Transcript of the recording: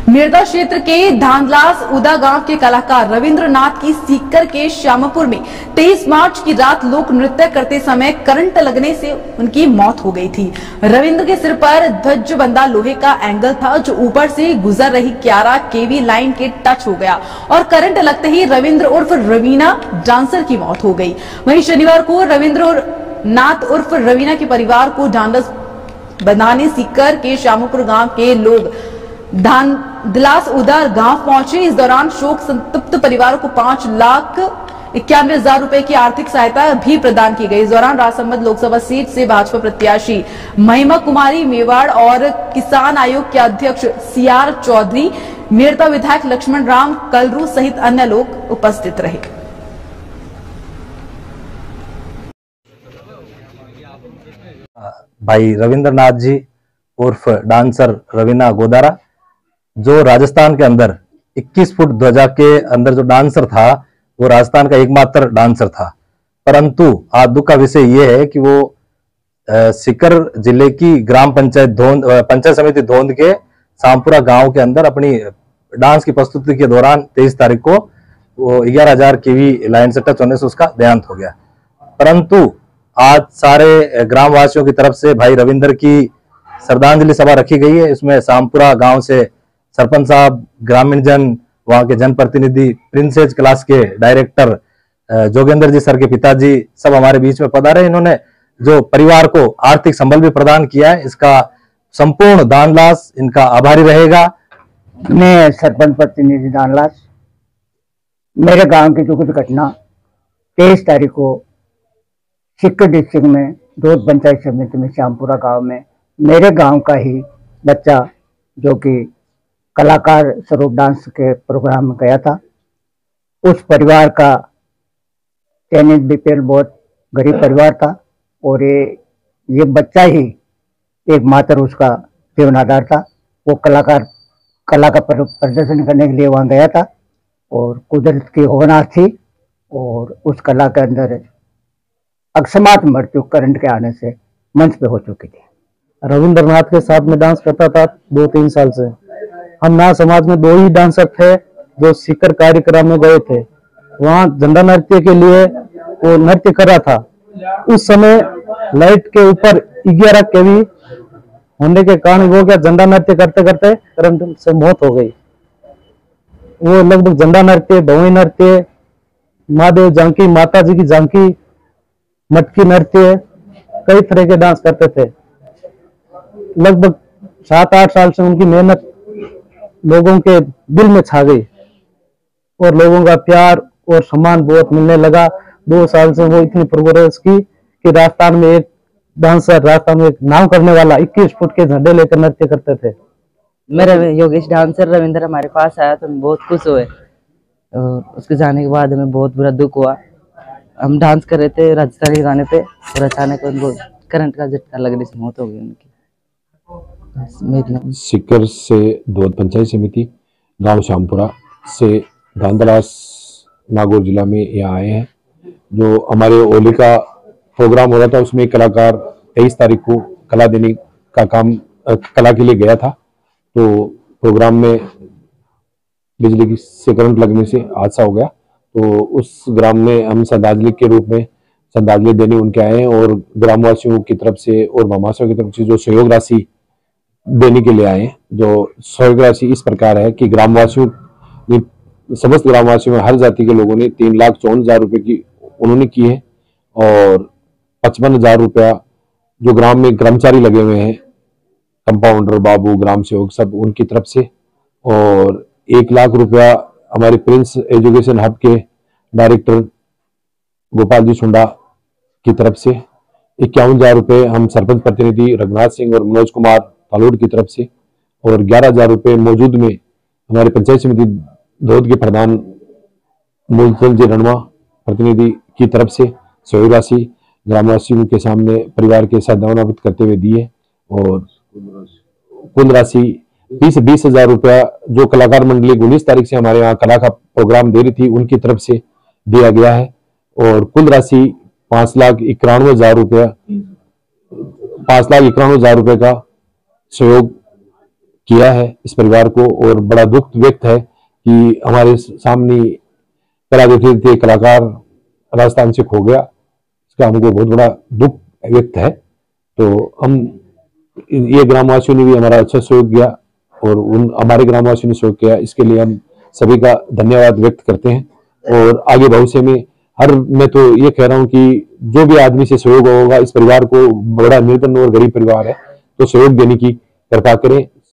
मेरता क्षेत्र के धांधलास उदा गांव के कलाकार रविंद्रनाथ की सीकर के श्यामपुर में 23 मार्च की रात लोक नृत्य करते समय करंट लगने से उनकी मौत हो गई थी। रविंद्र के सिर पर ध्वजबंधा लोहे का एंगल था जो ऊपर से गुजर रही 11 केवी लाइन के टच हो गया और करंट लगते ही रविंद्र उर्फ रवीना डांसर की मौत हो गई। वहीं शनिवार को रविंद्रनाथ उर्फ रवीना के परिवार को ढांढस बनाने सीकर के श्यामपुर गांव के लोग धांधलास उदा गांव पहुंचे। इस दौरान शोक संतप्त परिवार को 5,91,000 रुपए की आर्थिक सहायता भी प्रदान की गई। इस दौरान राजसमंद लोकसभा सीट से भाजपा प्रत्याशी महिमा कुमारी मेवाड़ और किसान आयोग के अध्यक्ष सीआर चौधरी, मेरता विधायक लक्ष्मण राम कलरू सहित अन्य लोग उपस्थित रहे। भाई रविंद्रनाथ जी उर्फ डांसर रवीना गोदारा, जो राजस्थान के अंदर 21 फुट ध्वजा के अंदर जो डांसर था वो राजस्थान का एकमात्र डांसर था। परंतु आज दुख का विषय ये है कि वो सीकर जिले की ग्राम पंचायत पंचायत समिति धोंद के सामपुरा गांव के अंदर अपनी डांस की प्रस्तुति के दौरान 23 तारीख को वो 11,000 केवी लाइन से टच होने से उसका देहांत हो गया। परंतु आज सारे ग्रामवासियों की तरफ से भाई रविंद्र की श्रद्धांजलि सभा रखी गई है। इसमें सामपुरा गांव से सरपंच साहब, ग्रामीण जन, वहां के जनप्रतिनिधि, प्रिंसेस क्लास के डायरेक्टर जोगेंद्र जी सर के पिताजी सब हमारे बीच में पधारे। इन्होंने जो परिवार को आर्थिक संबल भी प्रदान किया है, इसका संपूर्ण दानलास इनका आभारी रहेगा। मैं सरपंच प्रतिनिधि दानलास, मेरे गांव की जो कुछ घटना 23 तारीख को सीकर डिस्ट्रिक्ट में धोद पंचायत समिति में श्यामपुरा गांव में मेरे गांव का ही बच्चा जो कि कलाकार स्वरूप डांस के प्रोग्राम में गया था, उस परिवार का चयनित बीपीएल बहुत गरीब परिवार था और ये बच्चा ही एकमात्र उसका जीवनाधार था। वो कला का प्रदर्शन करने के लिए वहाँ गया था और कुदरत की होना थी और उस कला के अंदर अकस्मात मृत्यु करंट के आने से मंच पे हो चुकी थी। रविंद्रनाथ के साथ में डांस करता था 2-3 साल से। हम ना समाज में 2 ही डांसर थे जो सीकर कार्यक्रम में गए थे। वहाँ झंडा नृत्य के लिए वो नृत्य कर रहा था। उस समय लाइट के ऊपर 11 केवी होने के कारण वो क्या झंडा नृत्य करते करते करंट से मौत हो गई। वो लगभग झंडा नृत्य, भवई नृत्य, महादेव झांकी, माता जी की झांकी, मटकी नृत्य, कई तरह के डांस करते थे। लगभग 7-8 साल से उनकी मेहनत लोगों के दिल में छा गई और लोगों का प्यार और सम्मान बहुत मिलने लगा। 2 साल से वो इतनी प्रोग्रेस की कि राजस्थान में एक डांसर, राजस्थान में एक नाम करने वाला 21 फुट के झंडे लेकर नृत्य करते थे। मेरा योगेश डांसर रविंद्र हमारे पास आया तो हम बहुत खुश हुए और उसके जाने के बाद हमें बहुत बुरा दुख हुआ। हम डांस कर रहे थे राजस्थानी गाने पे और अचानक उनको करंट का झटका लगने से मौत हो गई उनकी। सीकर से धोद पंचायत समिति गांव श्यामपुरा से धांधलास नागौर जिला में यहाँ आए हैं। जो हमारे होली का प्रोग्राम हो रहा था उसमें एक कलाकार 23 तारीख को कला देने का काम कला के लिए गया था। तो प्रोग्राम में बिजली से करंट लगने से हादसा हो गया। तो उस ग्राम में हम श्रद्धांजलि के रूप में श्रद्धांजलि देने उनके आए हैं और ग्रामवासियों की तरफ से और महामासियों की तरफ से जो सहयोग राशि देने के लिए आए हैं। जो सहयोग राशि इस प्रकार है कि ग्रामवासियों ने, समस्त ग्रामवासियों में हर जाति के लोगों ने 3,54,000 रुपए की उन्होंने की है और 55,000 रुपया जो ग्राम में कर्मचारी लगे हुए हैं, कंपाउंडर, बाबू, ग्राम सेवक, सब उनकी तरफ से, और 1 लाख रुपया हमारे प्रिंस एजुकेशन हब के डायरेक्टर गोपाल जी सुंडा की तरफ से, 51,000 रुपये हम सरपंच प्रतिनिधि रघुनाथ सिंह और मनोज कुमार तालोड़ की तरफ से, और 11,000 रुपये मौजूद में हमारे पंचायत समिति धोद के प्रधान मूलचंद जी रणवा प्रतिनिधि की तरफ से सहयोग राशि ग्रामवासियों के सामने परिवार के साथ दावनावृत करते हुए दी है। और कुल राशि 20,000 रुपया जो कलाकार मंडली 19 तारीख से हमारे यहाँ कला का प्रोग्राम दे रही थी उनकी तरफ से दिया गया है। और कुल राशि 5,91,000 रुपया 5,91,000 रुपये का सहयोग किया है इस परिवार को, और बड़ा दुख व्यक्त है कि हमारे सामने कला देते थे कलाकार राजस्थान से खो गया। इसका हमको बहुत बड़ा दुख व्यक्त है। तो हम ये ग्रामवासियों ने भी हमारा अच्छा सहयोग किया और हमारे ग्रामवासियों ने सहयोग किया, इसके लिए हम सभी का धन्यवाद व्यक्त करते हैं। और आगे भविष्य में मैं तो ये कह रहा हूँ कि जो भी आदमी से सहयोग होगा, इस परिवार को बड़ा निर्धन और गरीब परिवार है तो सहयोग देने की कृपा करें।